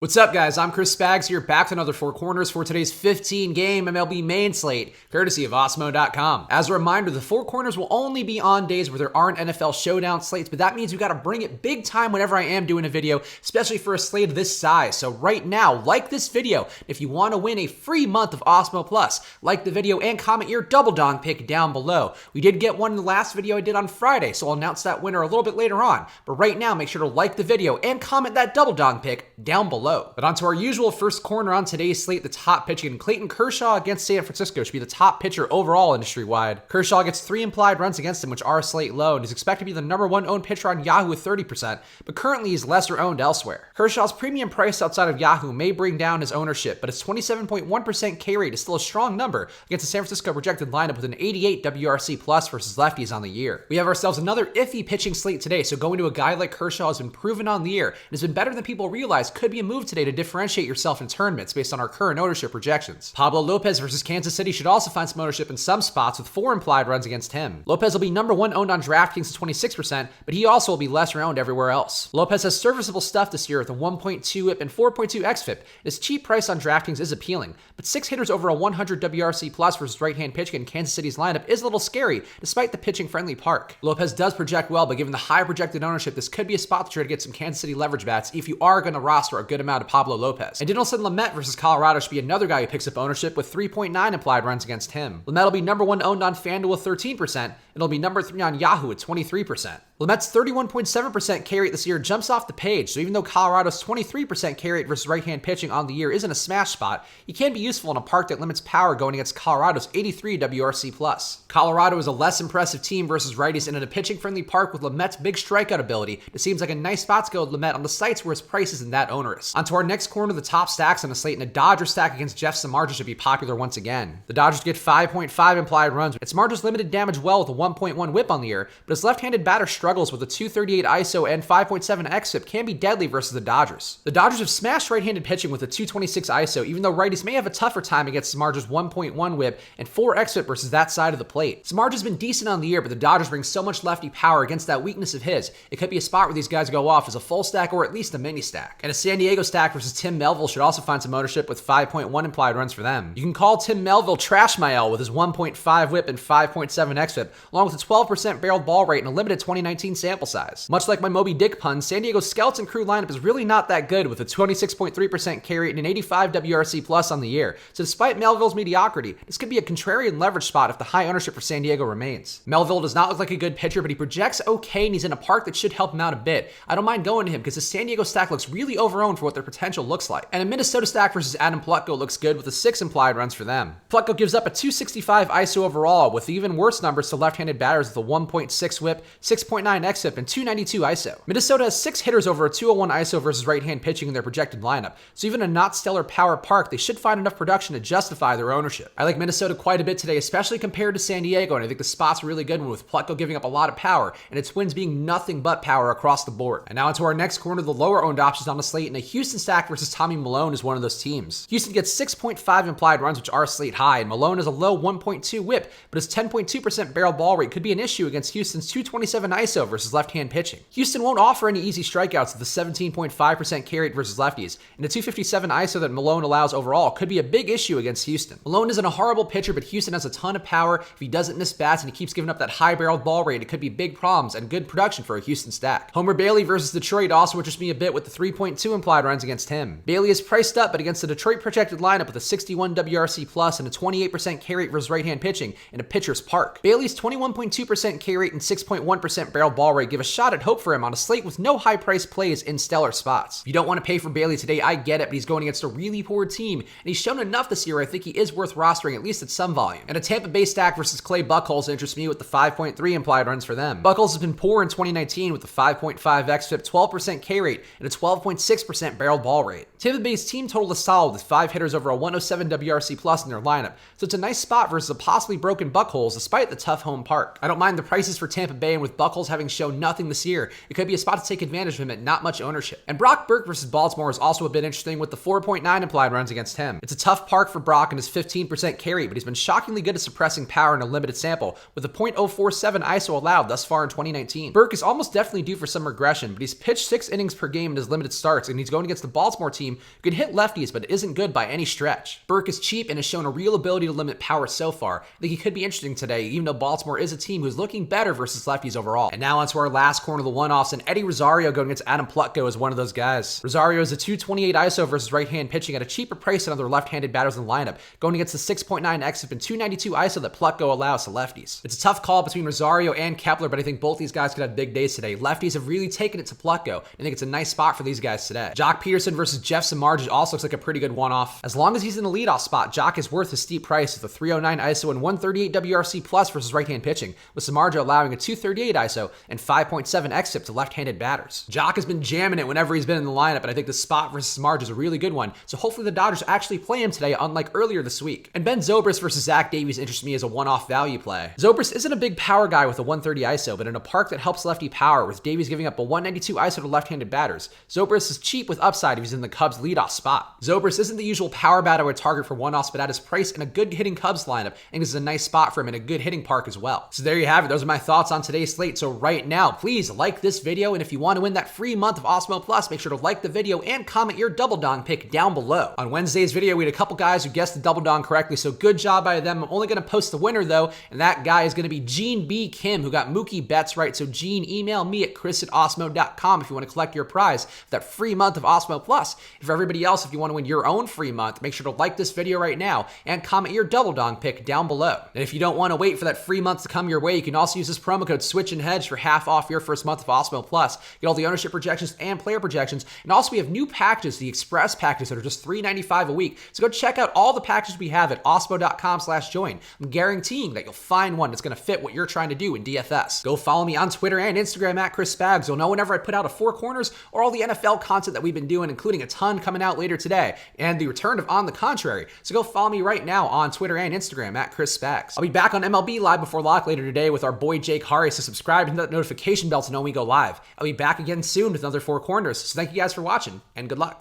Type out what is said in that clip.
What's up, guys? I'm Chris Spags here, back to another Four Corners for today's 15-game MLB main slate, courtesy of Osmo.com. As a reminder, the Four Corners will only be on days where there aren't NFL showdown slates, but that means we got to bring it big time whenever I am doing a video, especially for a slate of this size. So right now, like this video if you want to win a free month of Osmo Plus. Like the video and comment your double dong pick down below. We did get one in the last video I did on Friday, so I'll announce that winner a little bit later on. But right now, make sure to like the video and comment that double dong pick down below. But on to our usual first corner on today's slate, the top pitching. Clayton Kershaw against San Francisco should be the top pitcher overall industry-wide. Kershaw gets 3 implied runs against him, which are slate low, and is expected to be the number 1 owned pitcher on Yahoo with 30%, but currently he's lesser owned elsewhere. Kershaw's premium price outside of Yahoo may bring down his ownership, but his 27.1% K rate is still a strong number against the San Francisco projected lineup with an 88 WRC plus versus lefties on the year. We have ourselves another iffy pitching slate today, so going to a guy like Kershaw has been proven on the year and has been better than people realize could be a move today to differentiate yourself in tournaments based on our current ownership projections. Pablo Lopez versus Kansas City should also find some ownership in some spots with 4 implied runs against him. Lopez will be number 1 owned on DraftKings at 26%, but he also will be lesser owned everywhere else. Lopez has serviceable stuff this year with a 1.2 whip and 4.2 xFIP. His cheap price on DraftKings is appealing, but 6 hitters over a 100 WRC plus versus right-hand pitching in Kansas City's lineup is a little scary despite the pitching-friendly park. Lopez does project well, but given the high projected ownership, this could be a spot to try to get some Kansas City leverage bats if you are going to roster a good amount of Pablo Lopez. And Dinelson Lamet versus Colorado should be another guy who picks up ownership with 3.9 implied runs against him. Lamet will be number 1 owned on FanDuel with 13%, and it'll be number 3 on Yahoo at 23%. Lamet's 31.7% K rate this year jumps off the page, so even though Colorado's 23% K rate versus right-hand pitching on the year isn't a smash spot, he can be useful in a park that limits power going against Colorado's 83 WRC plus. Colorado is a less impressive team versus righties, and in a pitching-friendly park with Lamet's big strikeout ability, it seems like a nice spot to go with Lamet on the sites where his price isn't that onerous. On to our next corner, the top stacks on the slate, and a Dodger stack against Jeff Samardzija should be popular once again. The Dodgers get 5.5 implied runs, and Samardzija's limited damage well with a 1.1 whip on the year, but his left-handed batter struggles with a 238 ISO and 5.7 xFIP can be deadly versus the Dodgers. The Dodgers have smashed right-handed pitching with a 226 ISO, even though righties may have a tougher time against Samardzija's 1.1 whip and 4 xFIP versus that side of the plate. Samardzija's been decent on the year, but the Dodgers bring so much lefty power against that weakness of his, it could be a spot where these guys go off as a full stack or at least a mini stack. And a San Diego stack versus Tim Melville should also find some ownership with 5.1 implied runs for them. You can call Tim Melville Trash Mael with his 1.5 whip and 5.7 xFIP, along with a 12% barreled ball rate and a limited 2019 sample size. Much like my Moby Dick pun, San Diego's skeleton crew lineup is really not that good with a 26.3% K rate and an 85 WRC plus on the year. So despite Melville's mediocrity, this could be a contrarian leverage spot if the high ownership for San Diego remains. Melville does not look like a good pitcher, but he projects okay and he's in a park that should help him out a bit. I don't mind going to him because the San Diego stack looks really overowned for what their potential looks like. And a Minnesota stack versus Adam Plutko looks good with a 6 implied runs for them. Plutko gives up a 265 ISO overall with even worse numbers to left-handed batters with a 1.6 whip, 6.9 xFIP, and 292 ISO. Minnesota has 6 hitters over a 201 ISO versus right-hand pitching in their projected lineup, so even a not stellar power park, they should find enough production to justify their ownership. I like Minnesota quite a bit today, especially compared to San Diego, and I think the spot's a really good one with Plutko giving up a lot of power, and its Twins being nothing but power across the board. And now into our next corner, the lower-owned options on the slate, and a Houston stack versus Tommy Milone is one of those teams. Houston gets 6.5 implied runs, which are slate high, and Milone has a low 1.2 whip, but his 10.2% barrel ball rate could be an issue against Houston's 227 ISO versus left-hand pitching. Houston won't offer any easy strikeouts with the 17.5% K rate versus lefties, and the 257 ISO that Milone allows overall could be a big issue against Houston. Milone isn't a horrible pitcher, but Houston has a ton of power. If he doesn't miss bats and he keeps giving up that high barreled ball rate, it could be big problems and good production for a Houston stack. Homer Bailey versus Detroit also interests me a bit with the 3.2 implied runs against him. Bailey is priced up, but against the Detroit projected lineup with a 61 WRC plus and a 28% K rate versus right-hand pitching in a pitcher's park. Bailey's 21.2% K rate and 6.1% barrel ball rate give a shot at hope for him on a slate with no high-priced plays in stellar spots. If you don't want to pay for Bailey today, I get it, but he's going against a really poor team, and he's shown enough this year where I think he is worth rostering at least at some volume. And a Tampa Bay stack versus Clay Buchholz interests me with the 5.3 implied runs for them. Buchholz has been poor in 2019 with a 5.5 xFIP, 12% K rate, and a 12.6% barrel ball rate. Tampa Bay's team total is solid with 5 hitters over a 107 WRC plus in their lineup, so it's a nice spot versus a possibly broken Buchholz despite the tough home park. I don't mind the prices for Tampa Bay, and with Buchholz having shown nothing this year, it could be a spot to take advantage of him at not much ownership. And Brock Burke versus Baltimore is also a bit interesting with the 4.9 implied runs against him. It's a tough park for Brock and his 15% carry, but he's been shockingly good at suppressing power in a limited sample, with a .047 ISO allowed thus far in 2019. Burke is almost definitely due for some regression, but he's pitched 6 innings per game in his limited starts, and he's going against the Baltimore team who can hit lefties but isn't good by any stretch. Burke is cheap and has shown a real ability to limit power so far. I think he could be interesting today, even though Baltimore is a team who's looking better versus lefties overall. And now onto our last corner of the one-offs, and Eddie Rosario going against Adam Plutko is one of those guys. Rosario is a 228 ISO versus right-hand pitching at a cheaper price than other left-handed batters in the lineup, going against the 6.9 xFIP and 292 ISO that Plutko allows to lefties. It's a tough call between Rosario and Kepler, but I think both these guys could have big days today. Lefties have really taken it to Plutko. I think it's a nice spot for these guys today. Jock Peterson versus Jeff Samardzija also looks like a pretty good one-off. As long as he's in the leadoff spot, Jock is worth a steep price with a 309 ISO and 138 WRC plus versus right-hand pitching, with Samardzija allowing a 238 ISO and 5.7 xFIP to left-handed batters. Jock has been jamming it whenever he's been in the lineup, and I think the spot versus Samardzija is a really good one, so hopefully the Dodgers actually play him today, unlike earlier this week. And Ben Zobrist versus Zach Davies interests me as a one-off value play. Zobrist isn't a big power guy with a 130 ISO, but in a park that helps lefty power, with Davies giving up a 192 ISO to left-handed batters, Zobrist is cheap with upside if he's in the Cubs leadoff spot. Zobrist isn't the usual power bat I would target for one-offs, but at his price in a good hitting Cubs lineup, I think this is a nice spot for him in a good hitting park as well. So there you have it. Those are my thoughts on today's slate. So right now, please like this video, and if you want to win that free month of Osmo Plus, make sure to like the video and comment your double dong pick down below. On Wednesday's video, we had a couple guys who guessed the double dong correctly, so good job by them. I'm only going to post the winner though, and that guy is going to be Gene B. Kim, who got Mookie Betts right. So Gene, email me at chris@osmo.com if you want to collect your prize for that free month of Osmo Plus. And for everybody else, if you want to win your own free month, make sure to like this video right now and comment your double dong pick down below. And if you don't want to wait for that free month to come your way, you can also use this promo code Switch and Hedge for half off your first month of Osmo Plus. Get all the ownership projections and player projections. And also we have new packages, the Express packages that are just $3.95 a week. So go check out all the packages we have at osmo.com/join. I'm guaranteeing that you'll find one that's going to fit what you're trying to do in DFS. Go follow me on Twitter and Instagram at Chris Spags. You'll know whenever I put out a Four Corners or all the NFL content that we've been doing, including a ton coming out later today, and the return of On the Contrary. So go follow me right now on Twitter and Instagram at Chris Spags. I'll be back on MLB Live before lock later today with our boy Jake Hari, so subscribe to that notification bell to know when we go live. I'll be back again soon with another Four Corners. So thank you guys for watching, and good luck.